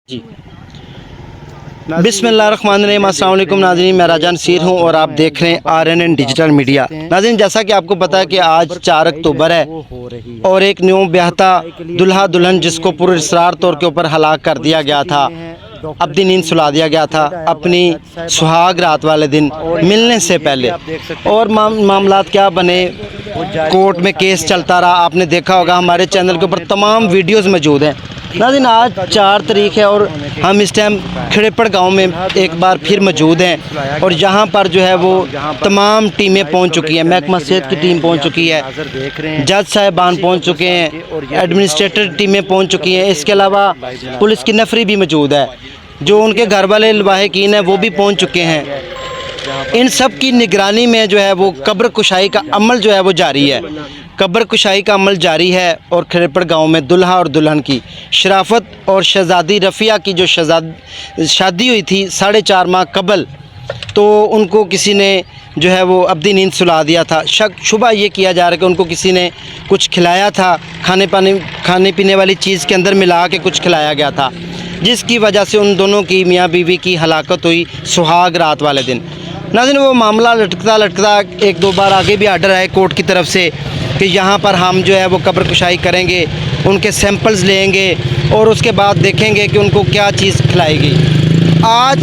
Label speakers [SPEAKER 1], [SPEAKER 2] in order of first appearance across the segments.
[SPEAKER 1] جی बिस्मिल्लाहिर्रहमानिर्रहीम। अस्सलाम वालेकुम नाज़रीन, मैं राजा नसीर हूँ और आप देख रहे हैं RNN डिजिटल मीडिया। नाज़रीन, जैसा कि आपको पता है कि आज 4 अक्टूबर है और एक न्यू ब्याहता दुल्हा दुल्हन जिसको पुरअसरार तौर के ऊपर हलाक कर दिया गया था, अपनी नींद सुला दिया गया था अपनी सुहाग रात वाले दिन मिलने से पहले, और मामलात क्या बने, कोर्ट में केस चलता रहा। आपने देखा होगा, हमारे चैनल के ऊपर तमाम वीडियोज़ मौजूद हैं। नाज़रीन, आज 4 तारीख है और हम इस टाइम खड़ेपड़ गांव में एक बार फिर मौजूद हैं और यहाँ पर जो है वो तमाम टीमें पहुँच चुकी हैं। महकमा सेहत की टीम पहुँच चुकी है, जज साहिबान पहुँच चुके हैं, एडमिनिस्ट्रेटर टीमें पहुँच चुकी हैं। इसके अलावा पुलिस की नफरी भी मौजूद है, जो उनके घर वाले लवाहिकीन हैं वो भी पहुँच चुके हैं। इन सब की निगरानी में जो है वो कब्र कुशाई का अमल जो है वो जारी है। कब्र कुशाई का अमल जारी है और खड़ेपड़ गांव में दुल्हा और दुल्हन की शराफत और शहजादी रफ़िया की जो शादी हुई थी 4.5 माह कबल, तो उनको किसी ने जो है वो अपनी नींद सुला दिया था। शक शुबा ये किया जा रहा है कि उनको किसी ने कुछ खिलाया था, खाने पीने वाली चीज़ के अंदर मिला के कुछ खिलाया गया था, जिसकी वजह से उन दोनों की मियाँ बीवी की हलाकत हुई सुहाग रात वाले दिन। नाज़रीन, वो मामला लटकता लटकता 1-2 बार आगे भी आर्डर आए कोर्ट की तरफ से कि यहाँ पर हम जो है वो कब्र कुशाई करेंगे, उनके सैंपल्स लेंगे और उसके बाद देखेंगे कि उनको क्या चीज़ खिलाई गई। आज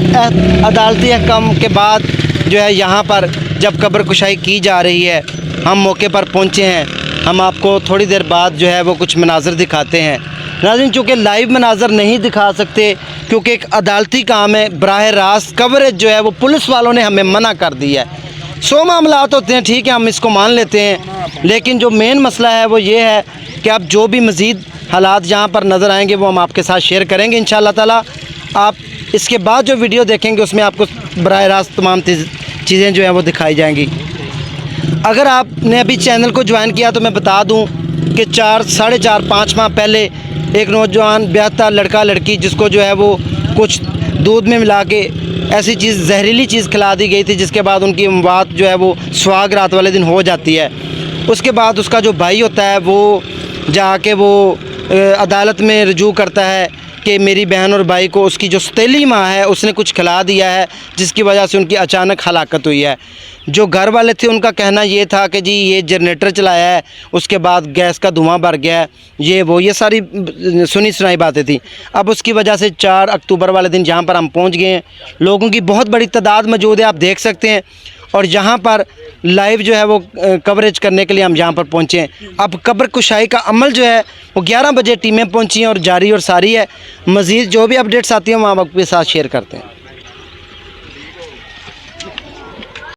[SPEAKER 1] अदालती अहकाम के बाद जो है यहाँ पर जब कब्र कुशाई की जा रही है, हम मौके पर पहुँचे हैं। हम आपको थोड़ी देर बाद जो है वो कुछ मनाज़र दिखाते हैं। नाज़रीन, चूँकि लाइव मनाज़र नहीं दिखा सकते क्योंकि एक अदालती काम है, बराह रास्त कवरेज जो है वो पुलिस वालों ने हमें मना कर दिया है। 100 मामलात होते हैं, ठीक है, हम इसको मान लेते हैं, लेकिन जो मेन मसला है वो ये है कि अब जो भी मज़ीद हालात यहाँ पर नज़र आएंगे वो हम आपके साथ शेयर करेंगे इंशाअल्लाह ताला। आप इसके बाद जो वीडियो देखेंगे उसमें आपको बराह रास्त तमाम चीज़ें जो हैं वो दिखाई जाएंगी। अगर आपने अभी चैनल को ज्वाइन किया तो मैं बता दूँ कि 4-5 माह पहले एक नौजवान ब्याहता लड़का लड़की जिसको जो है वो कुछ दूध में मिला के ऐसी चीज़ जहरीली चीज़ खिला दी गई थी, जिसके बाद उनकी मौत जो है वो सुहाग रात वाले दिन हो जाती है। उसके बाद उसका जो भाई होता है वो जाके वो अदालत में रजू करता है कि मेरी बहन और भाई को उसकी जो सौतेली माँ है उसने कुछ खिला दिया है, जिसकी वजह से उनकी अचानक हलाकत हुई है। जो घर वाले थे उनका कहना ये था कि जी ये जनरेटर चलाया है, उसके बाद गैस का धुआं भर गया है, ये सारी सुनी सुनाई बातें थी। अब उसकी वजह से 4 अक्टूबर वाले दिन जहाँ पर हम पहुँच गए हैं, लोगों की बहुत बड़ी तादाद मौजूद है, आप देख सकते हैं। और यहाँ पर लाइव जो है वो कवरेज करने के लिए हम यहाँ पर पहुँचे हैं। अब कब्र कुशाई का अमल जो है वो 11 बजे टीमें पहुँची हैं और जारी और सारी है। मज़ीद जो भी अपडेट्स आती हैं हम आपके साथ शेयर करते हैं।